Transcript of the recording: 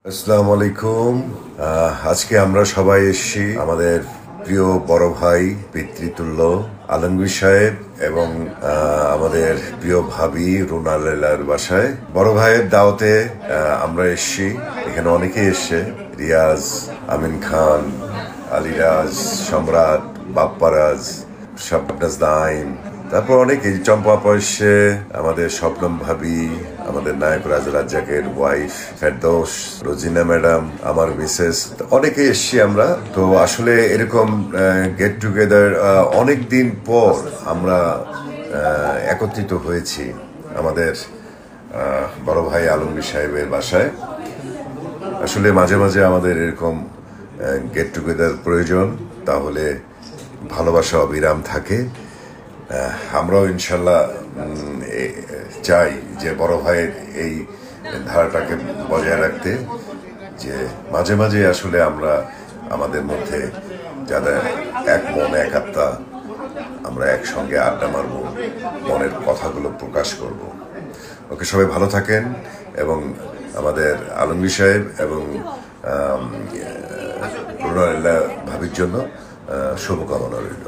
আসসালামু আলাইকুম। আজকে আমরা সবাই এসেছি আমাদের প্রিয় বড় ভাই পিতৃতুল্য আলমগীর সাহেব এবং আমাদের প্রিয় ভাবি রুনা লেলার বাসায়। বড় ভাইয়ের দাওয়াতে আমরা এসেছি। এখানে অনেকেই এসছে, রিয়াজ, আমিন খান, আলিরাজ, সম্রাট, বাপ্পারাজ, শাবনাজ নাইম, তারপর অনেকেই, চম্পা পয়সে, আমাদের স্বপ্নম ভাবি, আমাদের নায়ক রাজা রাজ্জাকের ওয়াইফ ফেরদৌস, রোজিনা ম্যাডাম, আমার মিসেস, অনেকে এসছি আমরা। তো আসলে এরকম গেট টুগেদার অনেক দিন পর আমরা একত্রিত হয়েছি আমাদের বড় ভাই আলমগীর সাহেবের বাসায়। আসলে মাঝে মাঝে আমাদের এরকম গেট টুগেদার প্রয়োজন, তাহলে ভালোবাসা অবিরাম থাকে। আমরাও ইনশাল্লাহ চাই যে বড় ভাইয়ের এই ধারাটাকে বজায় রাখতে, যে মাঝে মাঝে আসলে আমরা আমাদের মধ্যে যাদের এক মন এক আত্মা, আমরা একসঙ্গে আড্ডা মারব, মনের কথাগুলো প্রকাশ করব। ওকে, সবাই ভালো থাকেন এবং আমাদের আলমগীর সাহেব এবং রুনা ভাবির জন্য শুভকামনা রইল।